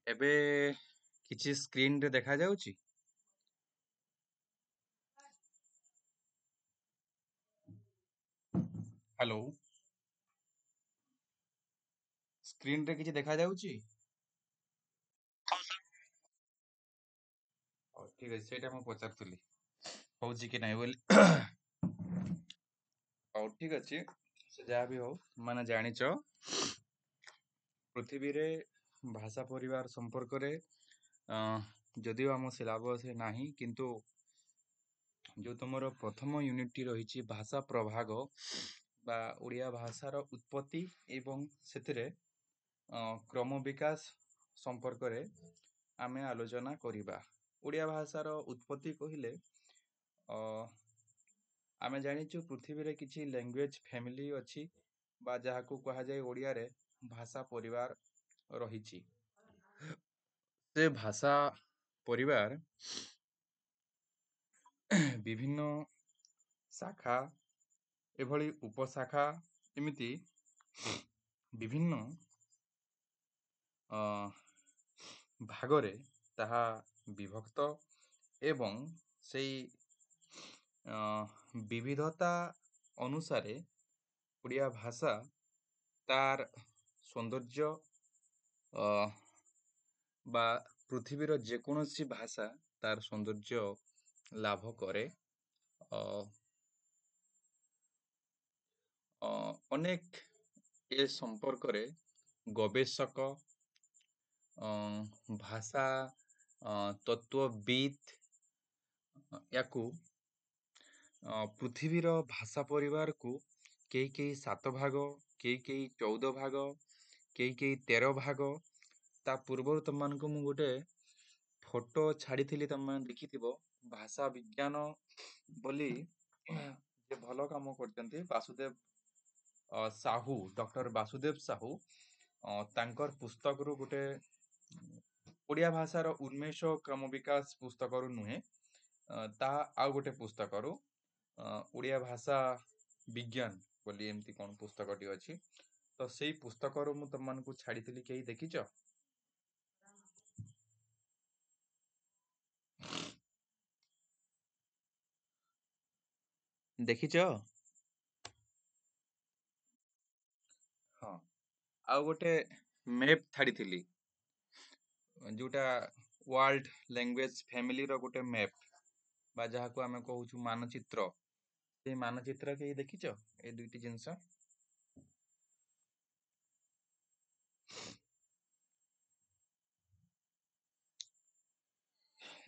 ଏବେ କିଛି ସ୍କ୍ରିନ୍ ରେ ଦେଖା ଯାଉଛି? ହ୍ୟାଲୋ, ସ୍କ୍ରିନ୍ ରେ କିଛି ଦେଖା ଯାଉଛି? ହଉ ଠିକ ଅଛି, ସେଇଟା ମୁଁ ପଚାରୁଥିଲି ହଉଛି କି ନାହିଁ ବୋଲି। ହଉ ଠିକ ଅଛି, ସେ ଯାହା ବି ହଉ, ମାନେ ଜାଣିଛ ପୃଥିବୀରେ ଭାଷା ପରିବାର ସମ୍ପର୍କରେ ଯଦିଓ ଆମ ସିଲାବସରେ ନାହିଁ, କିନ୍ତୁ ଯୋଉ ତମର ପ୍ରଥମ ୟୁନିଟଟି ରହିଛି ଭାଷା ପ୍ରଭାଗ ବା ଓଡ଼ିଆ ଭାଷାର ଉତ୍ପତ୍ତି ଏବଂ ସେଥିରେ କ୍ରମ ବିକାଶ ସମ୍ପର୍କରେ ଆମେ ଆଲୋଚନା କରିବା। ଓଡ଼ିଆ ଭାଷାର ଉତ୍ପତ୍ତି କହିଲେ ଆମେ ଜାଣିଛୁ ପୃଥିବୀରେ କିଛି ଲାଙ୍ଗୁଏଜ ଫ୍ୟାମିଲି ଅଛି ବା ଯାହାକୁ କୁହାଯାଏ ଓଡ଼ିଆରେ ଭାଷା ପରିବାର ରହିଛି। ସେ ଭାଷା ପରିବାର ବିଭିନ୍ନ ଶାଖା ଏଭଳି ଉପଶାଖା ଏମିତି ବିଭିନ୍ନ ଭାଗରେ ତାହା ବିଭକ୍ତ ଏବଂ ସେଇ ବିବିଧତା ଅନୁସାରେ ଓଡ଼ିଆ ଭାଷା ତାର ସୌନ୍ଦର୍ଯ୍ୟ ବା ପୃଥିବୀର ଯେକୌଣସି ଭାଷା ତାର ସୌନ୍ଦର୍ଯ୍ୟ ଲାଭ କରେ। ଅନେକ ଏ ସମ୍ପର୍କରେ ଗବେଷକ ଭାଷା ତତ୍ତ୍ୱବିତ୍ ୟାକୁ ପୃଥିବୀର ଭାଷା ପରିବାରକୁ କେହି କେହି 7 ଭାଗ, କେହି କେହି 14 ଭାଗ, କେହି କେହି 13 ଭାଗ। ତା ପୂର୍ବରୁ ତମମାନଙ୍କୁ ମୁଁ ଗୋଟେ ଫଟୋ ଛାଡ଼ିଥିଲି, ତମେ ଦେଖିଥିବ। ଭାଷା ବିଜ୍ଞାନ ବୋଲି ଯେ ଭଲ କାମ କରିଛନ୍ତି ବାସୁଦେବ ସାହୁ, ଡକ୍ଟର ବାସୁଦେବ ସାହୁ, ତାଙ୍କର ପୁସ୍ତକରୁ ଗୋଟେ ଓଡ଼ିଆ ଭାଷାର ଉନ୍ମେଷ କ୍ରମ ବିକାଶ ପୁସ୍ତକରୁ ନୁହେଁ, ତାହା ଆଉ ଗୋଟେ ପୁସ୍ତକରୁ ଓଡ଼ିଆ ଭାଷା ବିଜ୍ଞାନ ବୋଲି ଏମିତି କଣ ପୁସ୍ତକଟି ଅଛି। ତ ସେଇ ପୁସ୍ତକରୁ ମୁଁ ତମମାନଙ୍କୁ ଛାଡ଼ିଥିଲି, କେହି ଦେଖିଛ? ଦେଖିଛ? ହଁ, ଆଉ ଗୋଟେ ମ୍ୟାପ୍ ଛାଡ଼ିଥିଲି, ଯୋଉଟା ୱାର୍ଲଡ ଲାଙ୍ଗୁଏଜ ଫ୍ୟାମିଲିର ଗୋଟେ ମ୍ୟାପ୍ ବା ଯାହାକୁ ଆମେ କହୁଛୁ ମାନଚିତ୍ର। ସେଇ ମାନଚିତ୍ର କେହି ଦେଖିଛ? ଏଇ ଦୁଇଟି ଜିନିଷ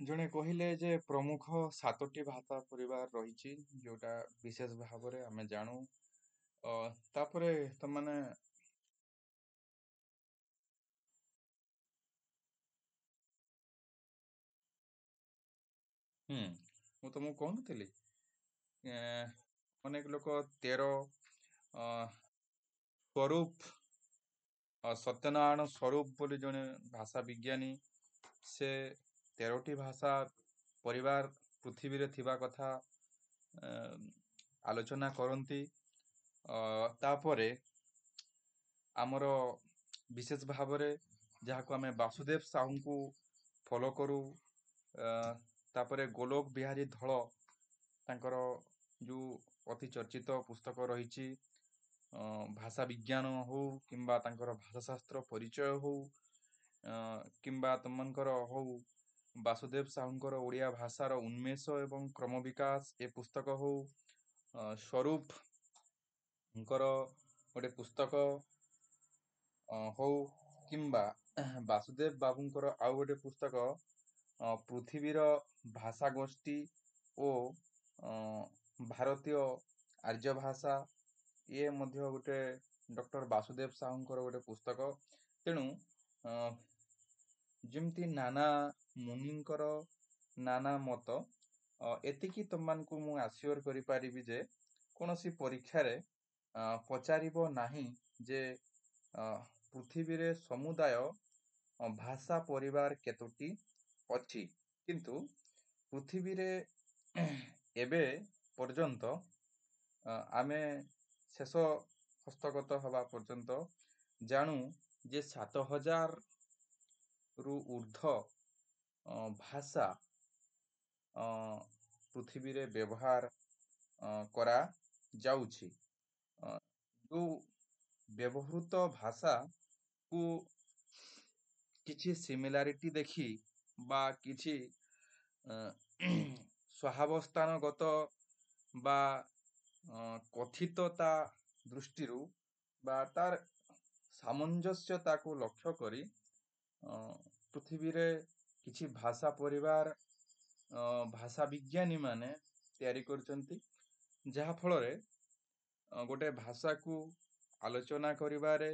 ଜଣେ କହିଲେ ଯେ ପ୍ରମୁଖ 7ଟି ଭାଷା ପରିବାର ରହିଛି, ଯୋଉଟା ବିଶେଷ ଭାବରେ ଆମେ ଜାଣୁ। ତାପରେ ତମାନେ ମୁଁ ତମକୁ କହୁନଥିଲି ଅନେକ ଲୋକ 13 ସ୍ୱରୂପ ସତ୍ୟନାରାୟଣ ସ୍ୱରୂପ ବୋଲି ଜଣେ ଭାଷା ବିଜ୍ଞାନୀ, ସେ 13ଟି ଭାଷା ପରିବାର ପୃଥିବୀରେ ଥିବା କଥା ଆଲୋଚନା କରନ୍ତି। ତାପରେ ଆମର ବିଶେଷ ଭାବରେ ଯାହାକୁ ଆମେ ବାସୁଦେବ ସାହୁଙ୍କୁ ଫଲୋ କରୁ, ତାପରେ ଗୋଲୋକ ବିହାରୀ ଧଳ, ତାଙ୍କର ଯେଉଁ ଅତି ଚର୍ଚ୍ଚିତ ପୁସ୍ତକ ରହିଛି ଭାଷା ବିଜ୍ଞାନ ହଉ କିମ୍ବା ତାଙ୍କର ଭାଷାଶାସ୍ତ୍ର ପରିଚୟ ହଉ, କିମ୍ବା ତମଙ୍କର ହଉ ବାସୁଦେବ ସାହୁଙ୍କର ଓଡ଼ିଆ ଭାଷାର ଉନ୍ମେଷ ଏବଂ କ୍ରମ ବିକାଶ ଏ ପୁସ୍ତକ ହଉ, ସ୍ୱରୂପଙ୍କର ଗୋଟେ ପୁସ୍ତକ ହଉ, କିମ୍ବା ବାସୁଦେବ ବାବୁଙ୍କର ଆଉ ଗୋଟେ ପୁସ୍ତକ ପୃଥିବୀର ଭାଷା ଗୋଷ୍ଠୀ ଓ ଭାରତୀୟ ଆର୍ଯ୍ୟ ଭାଷା, ଇଏ ମଧ୍ୟ ଗୋଟେ ଡକ୍ଟର ବାସୁଦେବ ସାହୁଙ୍କର ଗୋଟେ ପୁସ୍ତକ। ତେଣୁ ଯେମିତି ନାନା ମୁନିଙ୍କର ନାନା ମତ, ଏତିକି ତମମାନଙ୍କୁ ମୁଁ ଆସ୍ୟୁର କରିପାରିବି ଯେ କୌଣସି ପରୀକ୍ଷାରେ ପଚାରିବ ନାହିଁ ଯେ ପୃଥିବୀରେ ସମୁଦାୟ ଭାଷା ପରିବାର କେତୋଟି ଅଛି, କିନ୍ତୁ ପୃଥିବୀରେ ଏବେ ପର୍ଯ୍ୟନ୍ତ ଆମେ ଶେଷ ହସ୍ତଗତ ହେବା ପର୍ଯ୍ୟନ୍ତ ଜାଣୁ ଯେ 7,000 ରୁ ଉର୍ଦ୍ଧ୍ୱ ଭାଷା ପୃଥିବୀରେ ବ୍ୟବହାର କରାଯାଉଛି। ଯେଉଁ ବ୍ୟବହୃତ ଭାଷାକୁ କିଛି ସିମିଲାରିଟି ଦେଖି ବା କିଛି ସହାବସ୍ଥାନଗତ ବା କଥିତତା ଦୃଷ୍ଟିରୁ ବା ତାର ସାମଞ୍ଜସ୍ୟତାକୁ ଲକ୍ଷ୍ୟ କରି ପୃଥିବୀରେ କିଛି ଭାଷା ପରିବାର ଭାଷା ବିଜ୍ଞାନୀମାନେ ତିଆରି କରିଛନ୍ତି, ଯାହାଫଳରେ ଗୋଟେ ଭାଷାକୁ ଆଲୋଚନା କରିବାରେ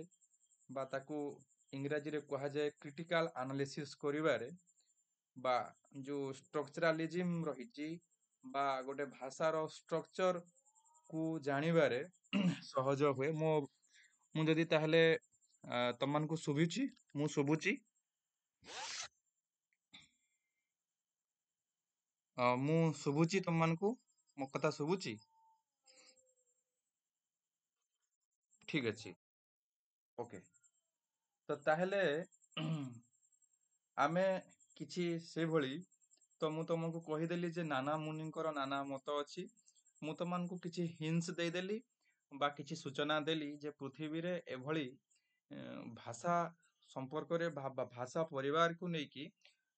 ବା ତାକୁ ଇଂରାଜୀରେ କୁହାଯାଏ କ୍ରିଟିକାଲ ଆନାଲିସିସ୍ କରିବାରେ ବା ଯେଉଁ ଷ୍ଟ୍ରକ୍ଚରାଲିଜିମ୍ ରହିଛି ବା ଗୋଟେ ଭାଷାର ଷ୍ଟ୍ରକ୍ଚରକୁ ଜାଣିବାରେ ସହଜ ହୁଏ। ମୁଁ ଯଦି ତାହେଲେ ତମମାନଙ୍କୁ ଶୁଭୁଛି? ମୁଁ ଶୁଭୁଛି? ମୁଁ ଶୁଭୁଛି ତମମାନଙ୍କୁ? ମୋ କଥା ଶୁଭୁଛି? ଠିକ ଅଛି, ଓକେ। ତ ତାହେଲେ ଆମେ କିଛି ସେଭଳି, ତ ମୁଁ ତମକୁ କହିଦେଲି ଯେ ନାନା ମୁନିଙ୍କର ନାନା ମତ ଅଛି। ମୁଁ ତମମାନଙ୍କୁ କିଛି ହିଣ୍ଟସ୍ ଦେଇଦେଲି ବା କିଛି ସୂଚନା ଦେଲି ଯେ ପୃଥିବୀରେ ଏଭଳି ଭାଷା ସମ୍ପର୍କରେ ଭାଷା ପରିବାରକୁ ନେଇକି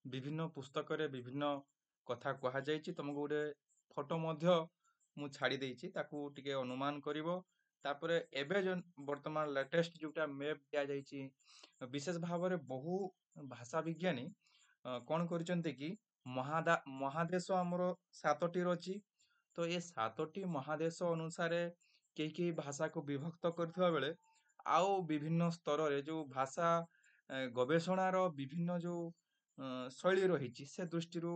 ବିଭିନ୍ନ ପୁସ୍ତକରେ ବିଭିନ୍ନ କଥା କୁହାଯାଇଛି। ତମକୁ ଗୋଟେ ଫଟୋ ମଧ୍ୟ ମୁଁ ଛାଡ଼ି ଦେଇଛି, ତାକୁ ଟିକେ ଅନୁମାନ କରିବ। ତାପରେ ଏବେ ବର୍ତ୍ତମାନ ଲାଟେଷ୍ଟ ଯୋଉଟା ମ୍ୟାପ୍ ଦିଆଯାଇଛି, ବିଶେଷ ଭାବରେ ବହୁ ଭାଷା ବିଜ୍ଞାନୀ କଣ କରିଛନ୍ତି କି ମହାଦେଶ ଆମର 7ଟି ଅଛି। ତ ଏ 7ଟି ମହାଦେଶ ଅନୁସାରେ କେହି କେହି ଭାଷାକୁ ବିଭକ୍ତ କରିଥିବା ବେଳେ ଆଉ ବିଭିନ୍ନ ସ୍ତରରେ ଯୋଉ ଭାଷା ଗବେଷଣାର ବିଭିନ୍ନ ଯୋଉ ଶୈଳୀ ରହିଛି ସେ ଦୃଷ୍ଟିରୁ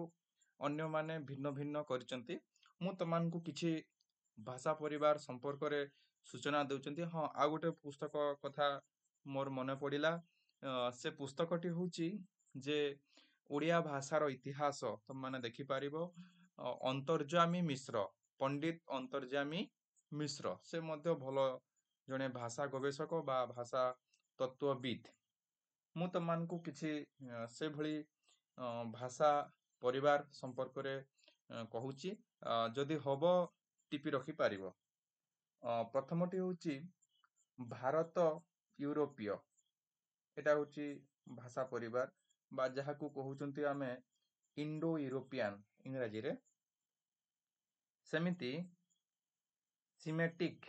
ଅନ୍ୟମାନେ ଭିନ୍ନ ଭିନ୍ନ କରିଛନ୍ତି। ମୁଁ ତମାନଙ୍କୁ କିଛି ଭାଷା ପରିବାର ସମ୍ପର୍କରେ ସୂଚନା ଦେଉଛନ୍ତି। ହଁ, ଆଉ ଗୋଟେ ପୁସ୍ତକ କଥା ମୋର ମନେ ପଡ଼ିଲା। ସେ ପୁସ୍ତକଟି ହଉଛି ଯେ ଓଡ଼ିଆ ଭାଷାର ଇତିହାସ। ତମମାନେ ଦେଖିପାରିବ ଅନ୍ତର୍ଯ୍ୟାମୀ ମିଶ୍ର, ପଣ୍ଡିତ ଅନ୍ତର୍ଯ୍ୟାମୀ ମିଶ୍ର, ସେ ମଧ୍ୟ ଭଲ ଜଣେ ଭାଷା ଗବେଷକ ବା ଭାଷା ତତ୍ତ୍ୱବିତ୍। ମୁଁ ତମମାନଙ୍କୁ କିଛି ସେଭଳି ଭାଷା ପରିବାର ସମ୍ପର୍କରେ କହୁଛି, ଯଦି ହବ ଟିପି ରଖିପାରିବ। ପ୍ରଥମଟି ହଉଛି ଭାରତ ୟୁରୋପୀୟ। ଏଟା ହଉଛି ଭାଷା ପରିବାର ବା ଯାହାକୁ କହୁଛନ୍ତି ଆମେ ଇଣ୍ଡୋ ୟୁରୋପିଆନ ଇଂରାଜୀରେ। ସେମିତି ସିମେଟିକ୍,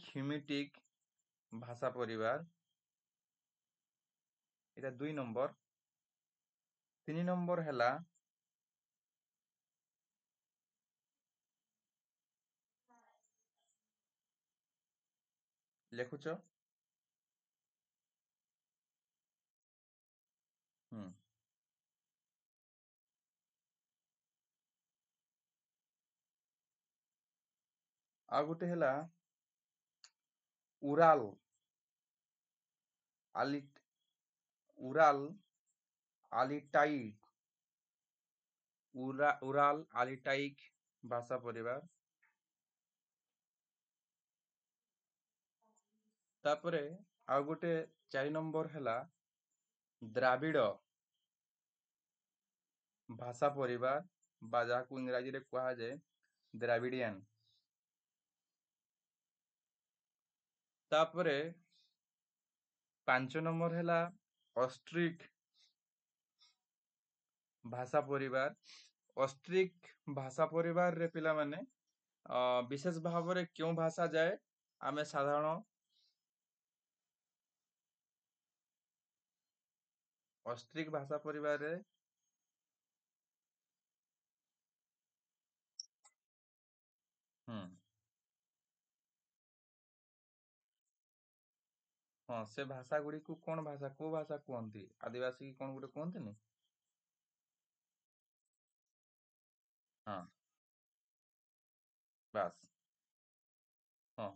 ହ୍ୟୁମିଟିକ୍ ଭାଷା ପରିବାର, এটা 2 নম্বর। 3 নম্বর ହେଲା ଲେଖୁଛ? ଆଉ ଗୋଟେ ହେଲା ଉରାଲ ଆଲିଟାଇକ ଭାଷା ପରିବାର। ତାପରେ ଆଉ ଗୋଟେ 4 নম্বର ହେଲା ଦ୍ରାବିଡ଼ ଭାଷା ପରିବାର ବା ଯାହାକୁ ଇଂରାଜୀରେ କୁହାଯାଏ ଦ୍ରାବିଡ଼ିଆନ। ତାପରେ 5 নম্বର ହେଲା ଅଷ୍ଟ୍ରିକ ଭାଷା ପରିବାର। ଅଷ୍ଟ୍ରିକ ଭାଷା ପରିବାରରେ ପିଲାମାନେ ବିଶେଷ ଭାବରେ କେଉଁ ଭାଷା ଯାଏ? ଆମେ ସାଧାରଣ ଅଷ୍ଟ୍ରିକ ଭାଷା ପରିବାରରେ ହଁ, ସେ ଭାଷା ଗୁଡିକୁ କୋଉ ଭାଷା କୁହନ୍ତି? ଆଦିବାସୀ କି କଣ ଗୋଟେ କୁହନ୍ତିନି? ହଁ, ବାସ୍। ହଁ,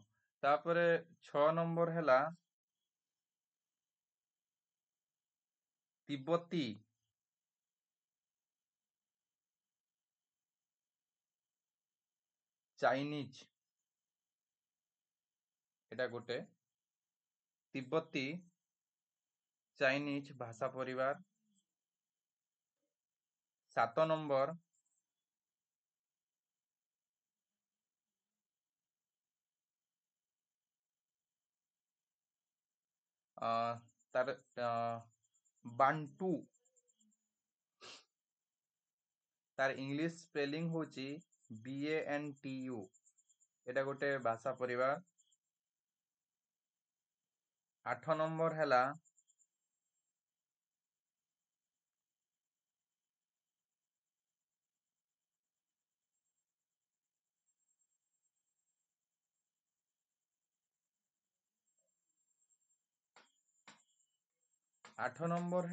ତାପରେ 6 নম্বର ହେଲା ତିବ୍ବତୀ ଚାଇନିଜ୍ ଏଟା ଗୋଟେ, ତିବ୍ବତୀ ଚାଇନିଜ୍ ଭାଷା ପରିବାର। 7 ନମ୍ବର ତାର ବାଣ୍ଟୁ, ତାର ଇଂଲିଶ ସ୍ପେଲିଂ ହଉଛି BANTU, ଏଟା ଗୋଟେ ଭାଷା ପରିବାର। 8 ନମ୍ବର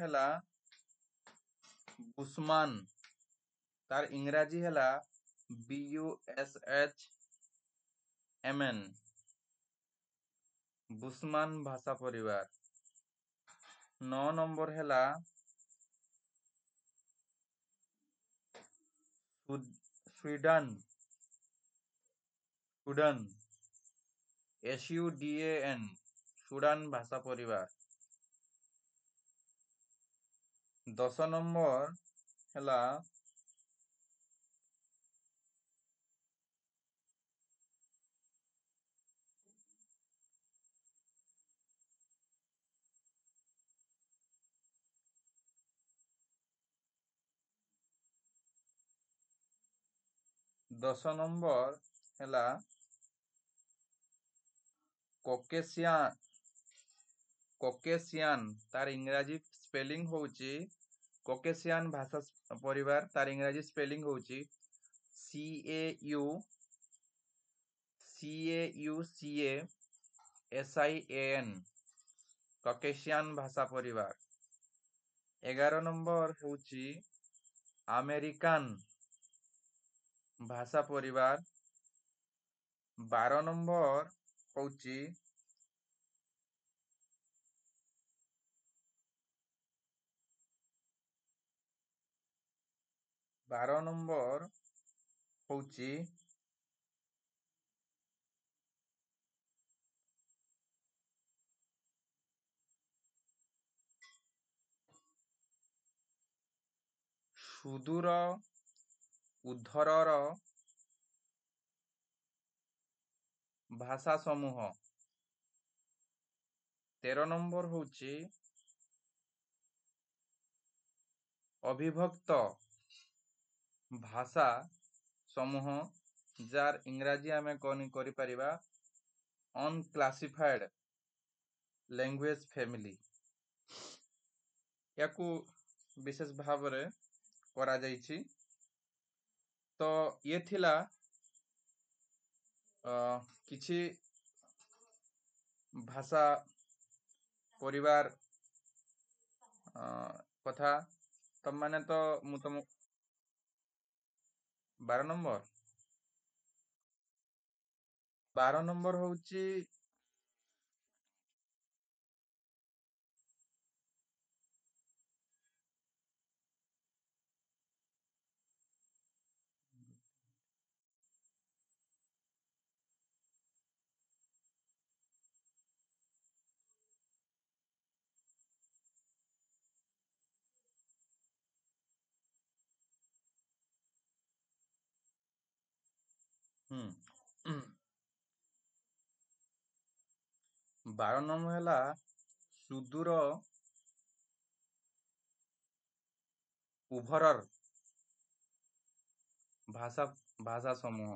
ହେଲା ବୁସମାନ, ତାର ଇଂରାଜୀ ହେଲା BUSHMN, ବୁସମାନ ଭାଷା ପରିବାର। 9 ନମ୍ବର ହେଲା ସୁଡାନ, SUDAN, ସୁଡାନ ଭାଷା ପରିବାର। 10 ନମ୍ବର ହେଲା କକେସିଆନ, ତାର ଇଂରାଜୀ ସ୍ପେଲିଂ ହଉଛି କକେସିଆନ ଭାଷା ପରିବାର, ତାର ଇଂରାଜୀ ସ୍ପେଲିଂ ହଉଛି CAUCASIAN, କକେସିଆନ ଭାଷା ପରିବାର। 11 ନମ୍ବର ହେଉଛି ଆମେରିକାନ ଭାଷା ପରିବାର। 12 ନମ୍ବର ହେଉଛି ସୁଦୂର ଉତ୍ତରର ଭାଷା ସମୂହ। 13 ନମ୍ବର ହେଉଛି ଅବିଭକ୍ତ ଭାଷା ସମୂହ, ଯାର ଇଂରାଜୀ ଆମେ କରିପାରିବା ଅନକ୍ଲାସିଫାଏଡ ଲାଙ୍ଗୁଏଜ ଫ୍ୟାମିଲି। ୟାକୁ ବିଶେଷ ଭାବରେ କରାଯାଇଛି। ତ ଇଏ ଥିଲା କିଛି ଭାଷା ପରିବାର କଥା। ତମାନେ ତ ମୁଁ 12 ନମ୍ବର ହଉଛି ହେଲା ସୁଦୂର ଉଭରର ଭାଷା ସମୂହ।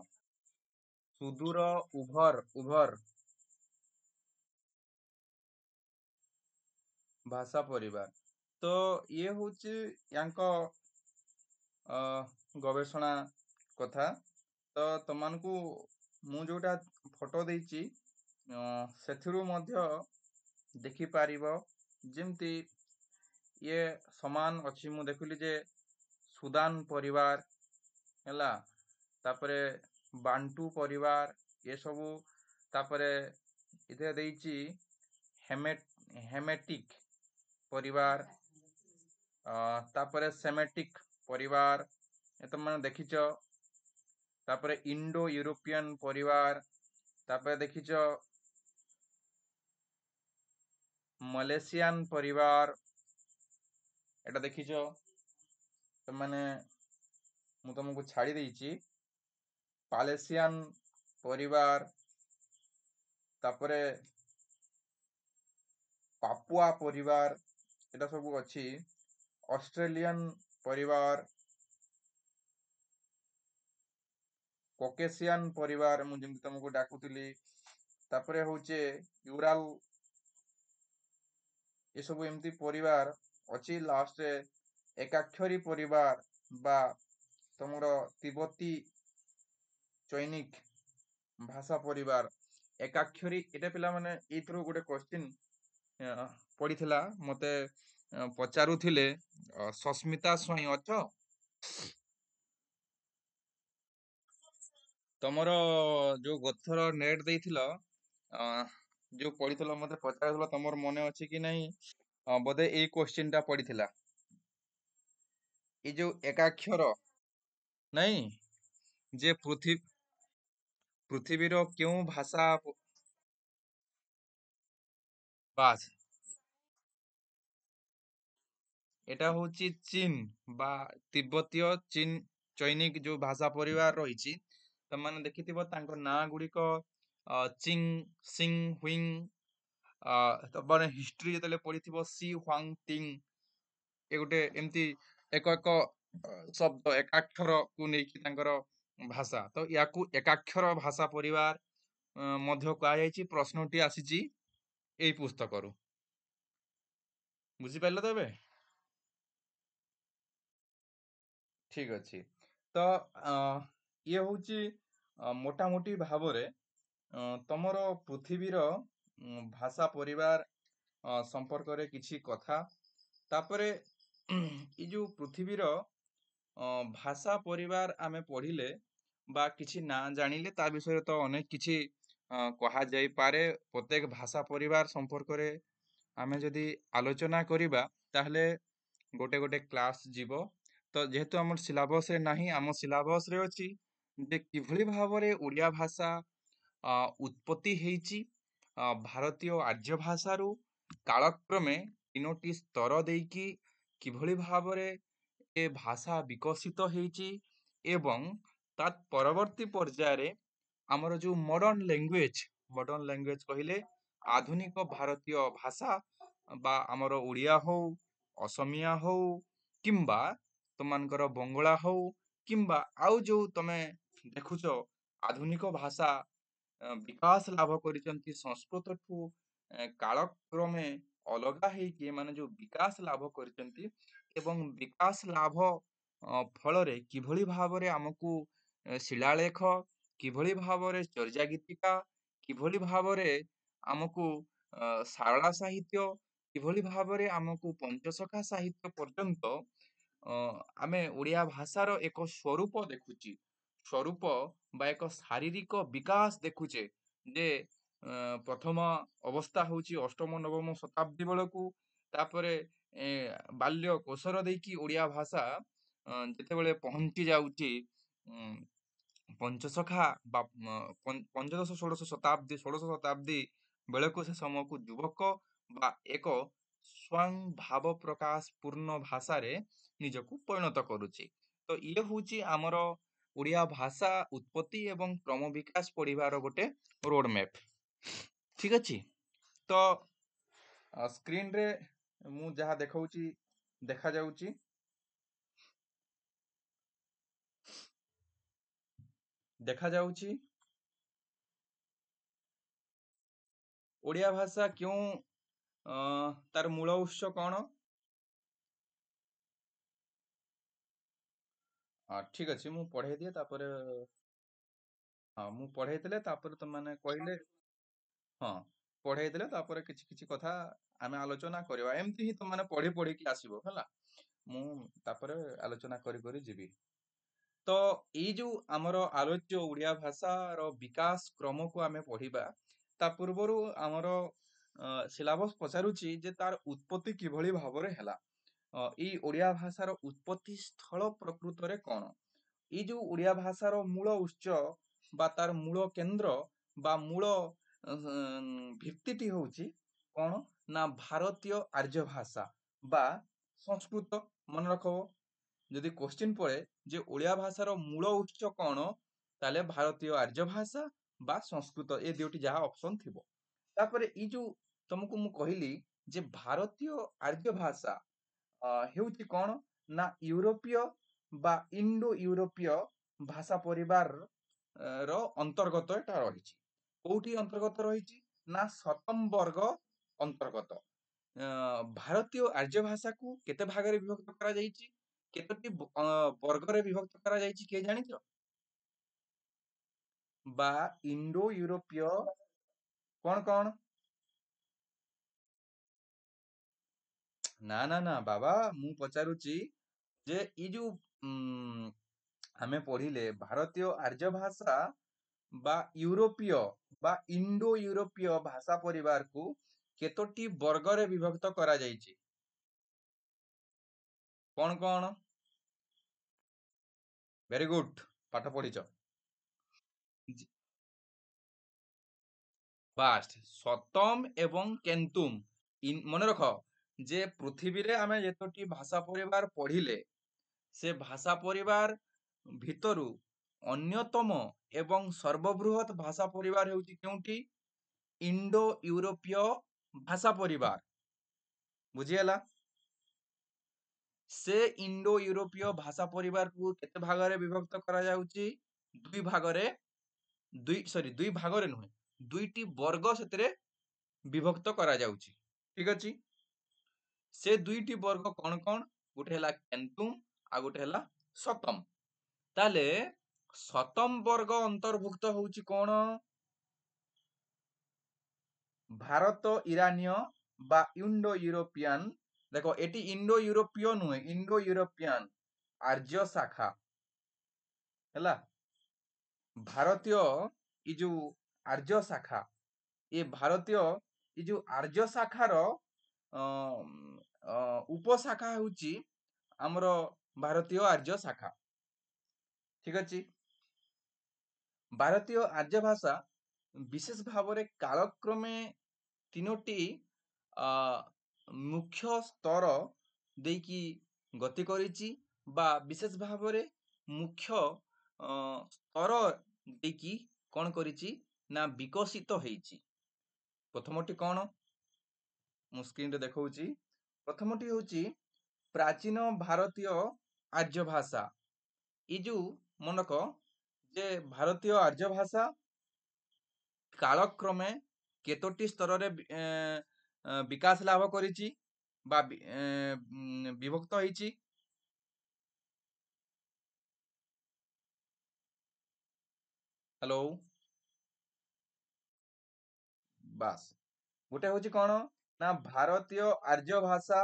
ସୁଦୂର ଉଭର ଭାଷା ପରିବାର। ତ ଇଏ ହଉଛି ୟାଙ୍କ ଗବେଷଣା କଥା। ତ ତମାନଙ୍କୁ ମୁଁ ଯୋଉଟା ଫଟୋ ଦେଇଛି ସେଥିରୁ ମଧ୍ୟ ଦେଖିପାରିବ, ଯେମିତି ଇଏ ସମାନ ଅଛି। ମୁଁ ଦେଖିଲି ଯେ ସୁଦାନ ପରିବାର ହେଲା, ତାପରେ ବାଣ୍ଟୁ ପରିବାର, ଏସବୁ। ତାପରେ ଏଥିରେ ଦେଇଛି ହେମେଟିକ୍ ପରିବାର, ତାପରେ ସେମେଟିକ୍ ପରିବାର, ତମେ ଦେଖିଛ। ତାପରେ ଇଣ୍ଡୋ ୟୁରୋପିଆନ ପରିବାର, ତାପରେ ଦେଖିଛ ମଲେସିଆନ ପରିବାର, এটা ଦେଖିଛ ସେମାନେ, ମୁଁ ତମକୁ ଛାଡ଼ି ଦେଇଛି, ପାଲେସିଆନ ପରିବାର, ତାପରେ ପାପୁଆ ପରିବାର, এটা ସବୁ ଅଛି, ଅଷ୍ଟ୍ରେଲିଆନ ପରିବାର, କକେସିଆନ ପରିବାର, ମୁଁ ଯେମିତି ତମକୁ ଡାକୁଥିଲି, ତାପରେ ହଉଛି ୟୁରାଲ, ଏସବୁ ଏମିତି ପରିବାର ଅଛି। ଲାଷ୍ଟରେ ଏକାକ୍ଷରୀ ପରିବାର ବା ତମର ତିବ୍ବତୀ ଚୈନିକ ଭାଷା ପରିବାର, ଏକାକ୍ଷରୀ, ଏଟା ପିଲାମାନେ ଏଇଥିରୁ ଗୋଟେ କ୍ୱେଶ୍ଚିନ୍ ପଡିଥିଲା, ମତେ ପଚାରୁଥିଲେ, ସସ୍ମିତା ସ୍ୱାଇଁ ଅଛ? ତମର ଯୋଉ ଗଥର ନେଟ୍ ଦେଇଥିଲ, ଯୋଉ ପଢିଥିଲ, ମତେ ପଚାରୁଥିଲ, ତମର ମନେ ଅଛି କି ନାହିଁ? ବୋଧେ ଏଇ କ୍ୱେଶ୍ଚିନ୍ ଟା ପଡିଥିଲା, ଏଇ ଯୋଉ ଏକାକ୍ଷର, ନାଇଁ, ଯେ ପୃଥିବୀର କେଉଁ ଭାଷା, ବାସ୍, এটা ହଉଛି ଚୀନ ବା ତିବ୍ବତୀୟ ଚୀନ ଚୈନିକ ଯୋଉ ଭାଷା ପରିବାର ରହିଛି, ତମାନେ ଦେଖିଥିବ ତାଙ୍କ ନାଁ ଗୁଡ଼ିକ ଚିଙ୍ଗ ସିଂ ହ୍ୱିଙ୍ଗ, ତମାନେ ହିଷ୍ଟ୍ରି ଯେତେବେଳେ ପଢିଥିବ ସି ହ୍ୱାଙ୍ଗ ଟିଙ୍ଗ, ଏ ଗୋଟେ ଏମିତି ଏକ ଏକ ଶବ୍ଦ ଏକାକ୍ଷରକୁ ନେଇକି ତାଙ୍କର ଭାଷା, ତ ୟାକୁ ଏକାକ୍ଷର ଭାଷା ପରିବାର ମଧ୍ୟ କୁହାଯାଇଛି। ପ୍ରଶ୍ନଟି ଆସିଛି ଏଇ ପୁସ୍ତକରୁ, ବୁଝିପାରିଲ ତ ଏବେ? ଠିକ ଅଛି। ତ ଇଏ ହଉଛି ମୋଟାମୋଟି ଭାବରେ ତମର ପୃଥିବୀର ଭାଷା ପରିବାର ସମ୍ପର୍କରେ କିଛି କଥା। ତାପରେ ଏଇ ଯୋଉ ପୃଥିବୀର ଭାଷା ପରିବାର ଆମେ ପଢିଲେ ବା କିଛି ନା ଜାଣିଲେ ତା ବିଷୟରେ ତ ଅନେକ କିଛି କୁହାଯାଇପାରେ। ପ୍ରତ୍ୟେକ ଭାଷା ପରିବାର ସମ୍ପର୍କରେ ଆମେ ଯଦି ଆଲୋଚନା କରିବା ତାହେଲେ ଗୋଟେ ଗୋଟେ କ୍ଲାସ ଯିବ। ତ ଯେହେତୁ ଆମର ସିଲାବସରେ ନାହିଁ, ଆମ ସିଲାବସରେ ଅଛି ଯେ କିଭଳି ଭାବରେ ଓଡ଼ିଆ ଭାଷା ଉତ୍ପତ୍ତି ହେଇଛି, ଭାରତୀୟ ଆର୍ଯ୍ୟ ଭାଷାରୁ କାଳକ୍ରମେ ତିନୋଟି ସ୍ତର ଦେଇକି କିଭଳି ଭାବରେ ଏ ଭାଷା ବିକଶିତ ହେଇଛି ଏବଂ ତା ପରବର୍ତ୍ତୀ ପର୍ଯ୍ୟାୟରେ ଆମର ଯୋଉ ମଡର୍ଣ୍ଣ ଲାଙ୍ଗୁଏଜ କହିଲେ ଆଧୁନିକ ଭାରତୀୟ ଭାଷା ବା ଆମର ଓଡ଼ିଆ ହଉ, ଅସମିଆ ହଉ, କିମ୍ବା ତମାନଙ୍କର ବଙ୍ଗଳା ହଉ, କିମ୍ବା ଆଉ ଯୋଉ ତମେ ଦେଖୁଛ ଆଧୁନିକ ଭାଷା ବିକାଶ ଲାଭ କରିଛନ୍ତି ସଂସ୍କୃତଠୁ କାଳକ୍ରମେ ଅଲଗା ହେଇକି ଏମାନେ ଯୋଉ ବିକାଶ ଲାଭ କରିଛନ୍ତି ଏବଂ ବିକାଶ ଲାଭ ଫଳରେ କିଭଳି ଭାବରେ ଆମକୁ ଶିଳାଲେଖ, କିଭଳି ଭାବରେ ଚର୍ଯା ଗୀତିକା, କିଭଳି ଭାବରେ ଆମକୁ ସାରଳା ସାହିତ୍ୟ, କିଭଳି ଭାବରେ ଆମକୁ ପଞ୍ଚସଖା ସାହିତ୍ୟ ପର୍ଯ୍ୟନ୍ତ ଆମେ ଓଡ଼ିଆ ଭାଷାର ଏକ ସ୍ୱରୂପ ଦେଖୁଛି, ସ୍ୱରୂପ ବା ଏକ ଶାରୀରିକ ବିକାଶ ଦେଖୁଛେ ଯେ ପ୍ରଥମ ଅବସ୍ଥା ହଉଛି ଅଷ୍ଟମ ନବମ ଶତାବ୍ଦୀ ବେଳକୁ, ତାପରେ ବାଲ୍ୟ କୋଶର ଦେଇକି ଓଡ଼ିଆ ଭାଷା ଯେତେବେଳେ ପହଞ୍ଚି ଯାଉଛି ପଞ୍ଚସଖା ବା ପଞ୍ଚଦଶ ଷୋଡଶ ଶତାବ୍ଦୀ ବେଳକୁ ସେ ସମୟକୁ ଯୁବକ ବା ଏକ ସ୍ୱୟଂ ଭାବ ପ୍ରକାଶ ପୂର୍ଣ୍ଣ ଭାଷାରେ ନିଜକୁ ପରିଣତ କରୁଛି। ତ ଇଏ ହଉଛି ଆମର ଓଡ଼ିଆ ଭାଷା ଉତ୍ପତ୍ତି ଏବଂ କ୍ରମ ବିକାଶ ପଢିବାର ଗୋଟେ ରୋଡ ମ୍ୟାପ। ଠିକ ଅଛି। ତ ସ୍କ୍ରିନରେ ମୁଁ ଯାହା ଦେଖାଉଛି ଦେଖାଯାଉଛି, ଦେଖାଯାଉଛି ଓଡ଼ିଆ ଭାଷା କେଉଁ ତାର ମୂଳ ଉତ୍ସ କଣ? ଠିକ ଅଛି, ମୁଁ ପଢେଇ ଦିଏ ତାପରେ, ହଁ ମୁଁ ପଢେଇ ଦେଲେ ତାପରେ ତମାନେ କହିଲେ, ହଁ ପଢେଇ ଦେଲେ ତାପରେ କିଛି କିଛି କଥା ଆମେ ଆଲୋଚନା କରିବା। ଏମିତି ହିଁ ତମାନେ ପଢି ପଢିକି ଆସିବ ହେଲା, ମୁଁ ତାପରେ ଆଲୋଚନା କରି କରି ଯିବି। ତ ଏଇ ଯୋଉ ଆମର ଆଲୋଚ୍ୟ ଓଡ଼ିଆ ଭାଷାର ବିକାଶ କ୍ରମକୁ ଆମେ ପଢିବା, ତା ପୂର୍ବରୁ ଆମର ସିଲାବସ ପଚାରୁଛି ଯେ ତାର ଉତ୍ପତ୍ତି କିଭଳି ଭାବରେ ହେଲା। ଏଇ ଓଡ଼ିଆ ଭାଷାର ଉତ୍ପତ୍ତି ସ୍ଥଳ ପ୍ରକୃତରେ କଣ? ଏଇ ଯୋଉ ଓଡ଼ିଆ ଭାଷାର ମୂଳ ଉତ୍ସ ବା ତାର ମୂଳ କେନ୍ଦ୍ର ବା ମୂଳ ଭିତ୍ତିଟି ହଉଛି କଣ ନା ଭାରତୀୟ ଆର୍ଯ୍ୟ ଭାଷା ବା ସଂସ୍କୃତ। ମନେ ରଖ, ଯଦି କୋଶ୍ଚିନ୍ ପଡେ ଯେ ଓଡ଼ିଆ ଭାଷାର ମୂଳ ଉତ୍ସ କଣ, ତାହେଲେ ଭାରତୀୟ ଆର୍ଯ୍ୟ ଭାଷା ବା ସଂସ୍କୃତ, ଏ ଦୁଇଟି ଯାହା ଅପସନ ଥିବ। ତାପରେ ଏଇ ଯୋଉ ତମକୁ ମୁଁ କହିଲି ଯେ ଭାରତୀୟ ଆର୍ଯ୍ୟ ଭାଷା ହେଉଛି କଣ ନା ୟୁରୋପୀୟ ବା ଇଣ୍ଡୋ ୟୁରୋପୀୟ ଭାଷା ପରିବାର ର ଅନ୍ତର୍ଗତ ଏଟା ରହିଛି। କୋଉଠି ଅନ୍ତର୍ଗତ ରହିଛି ନା ସପ୍ତମ ବର୍ଗ ଅନ୍ତର୍ଗତ। ଭାରତୀୟ ଆର୍ଯ୍ୟ ଭାଷାକୁ କେତେ ଭାଗରେ ବିଭକ୍ତ କରାଯାଇଛି, କେତୋଟି ବର୍ଗରେ ବିଭକ୍ତ କରାଯାଇଛି କିଏ ଜାଣିଛ? ବା ଇଣ୍ଡୋ ୟୁରୋପୀୟ କଣ କଣ? ନା ନା ନା ବାବା, ମୁଁ ପଚାରୁଛି ଯେ ଏଇ ଯୋଉ ଆମେ ପଢିଲେ ଭାରତୀୟ ଆର୍ଯ୍ୟ ଭାଷା ବା ୟୁରୋପୀୟ ବା ଇଣ୍ଡୋ ୟୁରୋପୀୟ ଭାଷା ପରିବାରକୁ କେତୋଟି ବର୍ଗରେ ବିଭକ୍ତ କରାଯାଇଛି? କଣ କଣ? ଭେରି ଗୁଡ, ପାଠ ପଢିଛ। ବାସ୍, ସତମ ଏବଂ କେନ୍ତୁମ। ମନେ ରଖ ଯେ ପୃଥିବୀରେ ଆମେ ଯେତୋଟି ଭାଷା ପରିବାର ପଢିଲେ, ସେ ଭାଷା ପରିବାର ଭିତରୁ ଅନ୍ୟତମ ଏବଂ ସର୍ବବୃହତ ଭାଷା ପରିବାର ହେଉଛି କେଉଁଠି? ଇଣ୍ଡୋ ୟୁରୋପୀୟ ଭାଷା ପରିବାର। ବୁଝିହେଲା? ସେ ଇଣ୍ଡୋ ୟୁରୋପୀୟ ଭାଷା ପରିବାରକୁ କେତେ ଭାଗରେ ବିଭକ୍ତ କରାଯାଉଛି? ଦୁଇ ଭାଗରେ, ଦୁଇ ଭାଗରେ ନୁହେଁ, ଦୁଇଟି ବର୍ଗ ସେଥିରେ ବିଭକ୍ତ କରାଯାଉଛି। ଠିକ ଅଛି? ସେ ଦୁଇଟି ବର୍ଗ କଣ କଣ? ଗୋଟେ ହେଲା କେନ୍ତୁମ ଆଉ ଗୋଟେ ହେଲା ସତମ। ତାହେଲେ ସତମ ବର୍ଗ ଅନ୍ତର୍ଭୁକ୍ତ ହଉଛି କଣ? ଭାରତ ଇରାନୀୟ ବା ଇଣ୍ଡୋ ୟୁରୋପିଆନ। ଦେଖ ଏଠି ଇଣ୍ଡୋ ୟୁରୋପୀୟ ନୁହେଁ, ଇଣ୍ଡୋ ୟୁରୋପିଆନ ଆର୍ଯ୍ୟ ଶାଖା ହେଲା। ଭାରତୀୟ ଏ ଯୋଉ ଆର୍ଯ୍ୟ ଶାଖା, ଏ ଭାରତୀୟ ଏ ଯୋଉ ଆର୍ଯ୍ୟ ଶାଖାର ଉପଶାଖା ହେଉଛି ଆମର ଭାରତୀୟ ଆର୍ଯ୍ୟ ଶାଖା। ଠିକ ଅଛି? ଭାରତୀୟ ଆର୍ଯ୍ୟ ଭାଷା ବିଶେଷ ଭାବରେ କାଳକ୍ରମେ ତିନୋଟି ମୁଖ୍ୟ ସ୍ତର ଦେଇକି ଗତି କରିଛି ବା ବିଶେଷ ଭାବରେ ମୁଖ୍ୟ ସ୍ତର ଦେଇକି କଣ କରିଛି ନା ବିକଶିତ ହେଇଛି। ପ୍ରଥମଟି କଣ ମୁଁ ସ୍କ୍ରିନରେ ଦେଖଉଛି? ପ୍ରଥମଟି ହେଉଛି ପ୍ରାଚୀନ ଭାରତୀୟ ଆର୍ଯ୍ୟ ଭାଷା। ଏଇ ଯୋଉ ମନକ ଯେ ଭାରତୀୟ ଆର୍ଯ୍ୟ ଭାଷା କାଳକ୍ରମେ କେତୋଟି ସ୍ତରରେ ବିକାଶ ଲାଭ କରିଛି ବା ବିଭକ୍ତ ହେଇଛି? ହ୍ୟାଲୋ। ବାସ୍, ଗୋଟେ ହଉଛି କଣ ନା ଭାରତୀୟ ଆର୍ଯ୍ୟ ଭାଷା,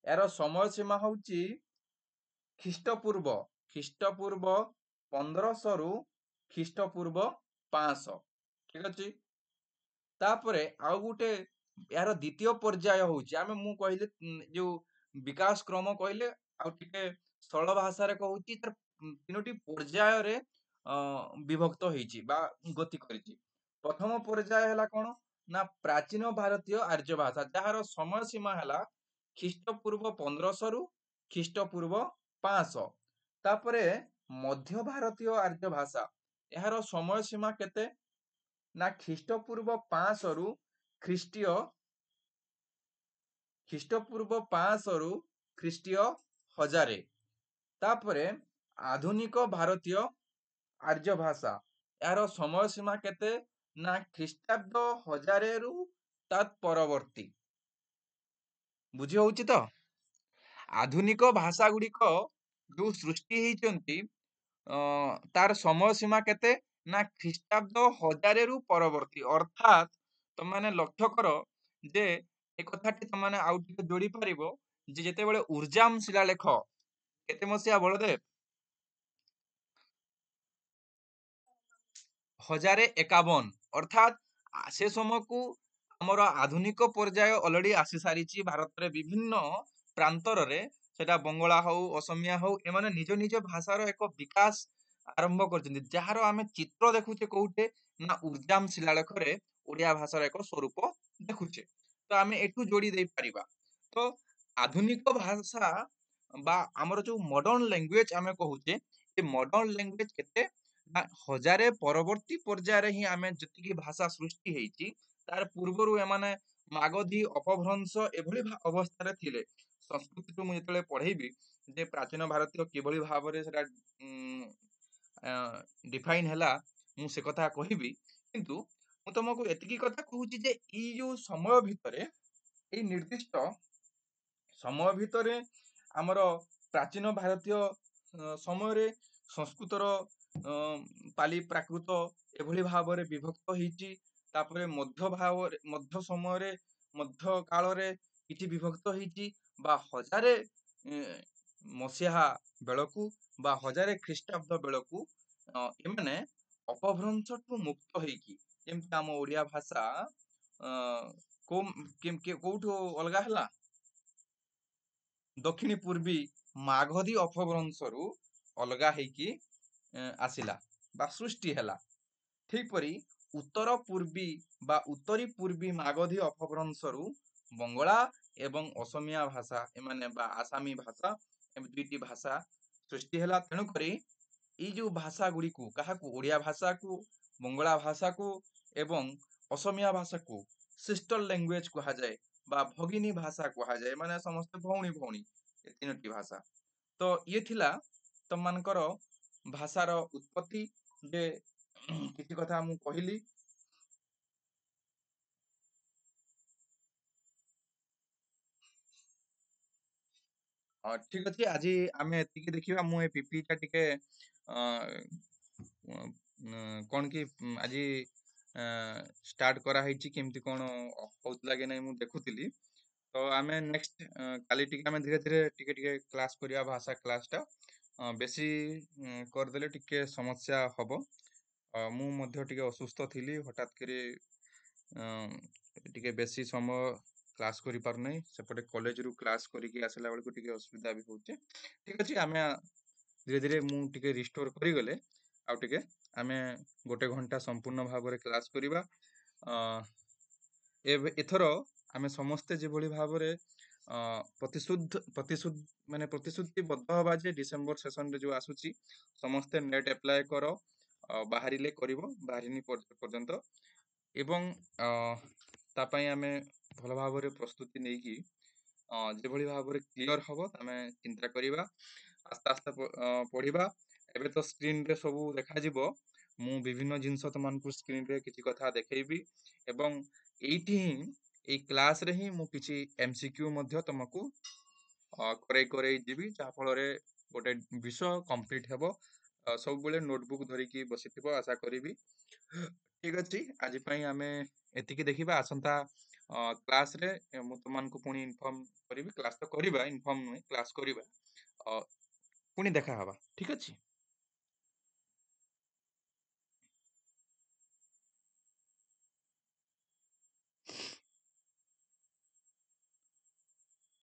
ଏହାର ସମୟ ସୀମା ହଉଛି ଖ୍ରୀଷ୍ଟପୂର୍ବ 1500 ରୁ ଖ୍ରୀଷ୍ଟପୂର୍ବ 500। ଠିକ ଅଛି? ତାପରେ ଆଉ ଗୋଟେ ଏହାର ଦ୍ୱିତୀୟ ପର୍ଯ୍ୟାୟ ହଉଛି, ମୁଁ କହିଲି ଯୋଉ ବିକାଶ କ୍ରମ କହିଲେ ଆଉ ଟିକେ ସରଳ ଭାଷାରେ କହୁଛି, ତାର ତିନୋଟି ପର୍ଯ୍ୟାୟରେ ବିଭକ୍ତ ହେଇଛି ବା ଗତି କରିଛି। ପ୍ରଥମ ପର୍ଯ୍ୟାୟ ହେଲା କଣ ନା ପ୍ରାଚୀନ ଭାରତୀୟ ଆର୍ଯ୍ୟ ଭାଷା, ଯାହାର ସମୟ ସୀମା ହେଲା ଖ୍ରୀଷ୍ଟପୂର୍ବ 1500 ରୁ ଖ୍ରୀଷ୍ଟପୂର୍ବ 500। ତାପରେ ମଧ୍ୟ ଭାରତୀୟ ଆର୍ଯ୍ୟ ଭାଷା, ଏହାର ସମୟ ସୀମା କେତେ ନା ଖ୍ରୀଷ୍ଟପୂର୍ବ 500 ରୁ ଖ୍ରୀଷ୍ଟପୂର୍ବ 500 ରୁ ଖ୍ରୀଷ୍ଟୀୟ 1000। ତାପରେ ଆଧୁନିକ ଭାରତୀୟ ଆର୍ଯ୍ୟ ଭାଷା, ଏହାର ସମୟ ସୀମା କେତେ ନା ଖ୍ରୀଷ୍ଟାବ୍ଦ 1000 ରୁ ତତ୍ ପରବର୍ତ୍ତୀ। ବୁଝି ହଉଛି ତ? ଆଧୁନିକ ଭାଷା ଗୁଡିକ ଯୋଉ ସୃଷ୍ଟି ହେଇଛନ୍ତି ତାର ସମୟ ସୀମା କେତେ ନା ଖ୍ରୀଷ୍ଟାବ୍ଦ 1000 ରୁ ପରବର୍ତ୍ତୀ। ଅର୍ଥାତ୍ ତମାନେ ଲକ୍ଷ୍ୟ କର ଯେ ଏ କଥାଟି ତମାନେ ଆଉ ଟିକେ ଯୋଡି ପାରିବ ଯେ ଯେତେବେଳେ ଉର୍ଜାମ ଶିଳାଲେଖ କେତେ ମସିହା ବଳଦେବ 1051, ଅର୍ଥାତ୍ ସେ ସମୟକୁ ଆମର ଆଧୁନିକ ପର୍ଯ୍ୟାୟ ଅଲରେଡି ଆସି ସାରିଛି। ଭାରତରେ ବିଭିନ୍ନ ପ୍ରାନ୍ତରରେ ସେଟା ବଙ୍ଗଳା ହଉ ଅସମିଆ ହଉ ଏମାନେ ନିଜ ନିଜ ଭାଷାର ଏକ ବିକାଶ ଆରମ୍ଭ କରିଛନ୍ତି, ଯାହାର ଆମେ ଚିତ୍ର ଦେଖୁଛେ କୋଉଟେ ନା ଉର୍ଜାମ ଶିଳାଲେଖରେ ଓଡିଆ ଭାଷାର ଏକ ସ୍ୱରୂପ ଦେଖୁଛେ। ତ ଆମେ ଏଠୁ ଯୋଡି ଦେଇପାରିବା। ତ ଆଧୁନିକ ଭାଷା ବା ଆମର ଯୋଉ ମଡର୍ଣ୍ଣ ଲାଙ୍ଗୁଏଜ ଆମେ କହୁଛେ, ଏ ମଡର୍ଣ୍ଣ ଲାଙ୍ଗୁଏଜ କେତେ ନା ହଜାରେ ପରବର୍ତ୍ତୀ ପର୍ଯ୍ୟାୟରେ ହିଁ ଆମେ ଯେତିକି ଭାଷା ସୃଷ୍ଟି ହେଇଛି, ତାର ପୂର୍ବରୁ ଏମାନେ ମାଗଧୀ ଅପଭ୍ରଂଶ ଏଭଳି ଅବସ୍ଥାରେ ଥିଲେ। ସଂସ୍କୃତିକୁ ମୁଁ ଯେତେବେଳେ ପଢେଇବି ଯେ ପ୍ରାଚୀନ ଭାରତୀୟ କିଭଳି ଭାବରେ ସେଟା ଡିଫାଇନ ହେଲା, ମୁଁ ସେ କଥା କହିବି। କିନ୍ତୁ ମୁଁ ତମକୁ ଏତିକି କଥା କହୁଛି ଯେ ଏଇ ଯୋଉ ସମୟ ଭିତରେ, ଏଇ ନିର୍ଦ୍ଦିଷ୍ଟ ସମୟ ଭିତରେ ଆମର ପ୍ରାଚୀନ ଭାରତୀୟ ସମୟରେ ସଂସ୍କୃତର ପାଲି ପ୍ରାକୃତ ଏଭଳି ଭାବରେ ବିଭକ୍ତ ହେଇଛି। ତାପରେ ମଧ୍ୟ ସମୟରେ ମଧ୍ୟ କାଳରେ କିଛି ବିଭକ୍ତ ହେଇଛି, ବା ହଜାରେ ମସିହା ବେଳକୁ ବା ହଜାରେ ଖ୍ରୀଷ୍ଟାବ୍ଦ ବେଳକୁ ଏମାନେ ଅପଭ୍ରଂଶଠୁ ମୁକ୍ତ ହେଇକି, ଯେମିତି ଆମ ଓଡିଆ ଭାଷା କୋଉଠୁ ଅଲଗା ହେଲା, ଦକ୍ଷିଣୀ ପୂର୍ବୀ ମାଗଧୀ ଅପଭ୍ରଂଶରୁ ଅଲଗା ହେଇକି ଆସିଲା ବା ସୃଷ୍ଟି ହେଲା। ଠିକପରି ଉତ୍ତର ପୂର୍ବୀ ବା ଉତ୍ତରୀ ପୂର୍ବୀ ମାଗଧୀ ଅପଭ୍ରଂଶରୁ ବଙ୍ଗଳା ଏବଂ ଅସମିଆ ଭାଷା ଏମାନେ ବା ଆସାମୀ ଭାଷା, ଏମିତି ଦୁଇଟି ଭାଷା ସୃଷ୍ଟି ହେଲା। ତେଣୁକରି ଏଇ ଯୋଉ ଭାଷା ଗୁଡିକୁ, କାହାକୁ ଓଡିଆ ଭାଷାକୁ, ବଙ୍ଗଳା ଭାଷାକୁ ଏବଂ ଅସମିଆ ଭାଷାକୁ ସିଷ୍ଟର ଲାଙ୍ଗୁଏଜ କୁହାଯାଏ ବା ଭଗିନୀ ଭାଷା କୁହାଯାଏ, ମାନେ ସମସ୍ତେ ଭଉଣୀ ଭଉଣୀ, ଏ ତିନୋଟି ଭାଷା। ତ ଇଏ ଥିଲା ତମମାନଙ୍କର ଭାଷାର ଉତ୍ପତ୍ତି। ଯେ କିଛି କଥା ମୁଁ କହିଲି। ଠିକ ଅଛି, ଆଜି ଆମେ ଏତିକି ଦେଖିବା। ମୁଁ ଏ ପିପି ଟା ଟିକେ ଅ, କଣ କି ଆଜି ଷ୍ଟାର୍ଟ କରାହେଇଛି, କେମିତି କଣ ହଉଥିଲା କି ନାହିଁ ମୁଁ ଦେଖୁଥିଲି। ତ ଆମେ ନେକ୍ସଟ କାଲି ଟିକେ ଆମେ ଧୀରେ ଧୀରେ ଟିକେ ଟିକେ କ୍ଲାସ କରିବା, ଭାଷା କ୍ଲାସ ଟା ବେଶୀ କରିଦେଲେ ଟିକେ ସମସ୍ୟା ହବ। ମୁଁ ମଧ୍ୟ ଟିକେ ଅସୁସ୍ଥ ଥିଲି, ହଠାତ୍ କରି ଟିକେ ବେଶୀ ସମୟ କ୍ଲାସ କରିପାରୁନାହିଁ, ସେପଟେ କଲେଜରୁ କ୍ଲାସ କରିକି ଆସିଲା ବେଳକୁ ଟିକେ ଅସୁବିଧା ବି ହଉଛି। ଠିକ ଅଛି, ଆମେ ଧୀରେ ଧୀରେ ମୁଁ ଟିକେ ରିଷ୍ଟୋର କରିଗଲେ ଆଉ ଟିକେ ଆମେ 1 ଘଣ୍ଟା ସମ୍ପୂର୍ଣ୍ଣ ଭାବରେ କ୍ଲାସ କରିବା। ଏବେ ଏଥର ଆମେ ସମସ୍ତେ ଯେଭଳି ଭାବରେ ପ୍ରତିଶ୍ରୁତିବଦ୍ଧ ହବା ଯେ ଡିସେମ୍ବର ସେସନରେ ଯୋଉ ଆସୁଛି ସମସ୍ତେ ନେଟ୍ ଆପ୍ଲାଏ କର, ବାହାରିଲେ କରିବ, ବାହାରିନି ପର୍ଯ୍ୟନ୍ତ। ଏବଂ ତା ପାଇଁ ଆମେ ଭଲ ଭାବରେ ପ୍ରସ୍ତୁତି ନେଇକି ଯେଭଳି ଭାବରେ କ୍ଲିୟର ହବ ଆମେ ଚିନ୍ତା କରିବା, ଆସ୍ତେ ଆସ୍ତେ ପଢିବା। ଏବେ ତ ସ୍କ୍ରିନରେ ସବୁ ଦେଖାଯିବ, ମୁଁ ବିଭିନ୍ନ ଜିନିଷ ତମମାନଙ୍କୁ ସ୍କ୍ରିନରେ କିଛି କଥା ଦେଖେଇବି ଏବଂ ଏଇଠି ହିଁ ଏଇ କ୍ଲାସରେ ହିଁ ମୁଁ କିଛି MCQ ମଧ୍ୟ ତମକୁ କରେଇ କରେଇ ଯିବି, ଯାହା ଫଳରେ ଗୋଟେ ବିଷୟ କମ୍ପ୍ଲିଟ ହେବ। ସବୁବେଳେ ନୋଟବୁକ୍ ଧରିକି ବସିଥିବ ଆଶା କରିବି। ଠିକ ଅଛି, ଆଜି ପାଇଁ ଆମେ ଏତିକି ଦେଖିବା। ଆସନ୍ତା କ୍ଲାସରେ ମୁଁ ତମମାନଙ୍କୁ ପୁଣି ଇନଫର୍ମ କରିବି। କ୍ଲାସ ତ କରିବା, ଇନଫର୍ମ ନୁହେଁ, କ୍ଲାସ କରିବା। ପୁଣି ଦେଖା ହବା। ଠିକ ଅଛି।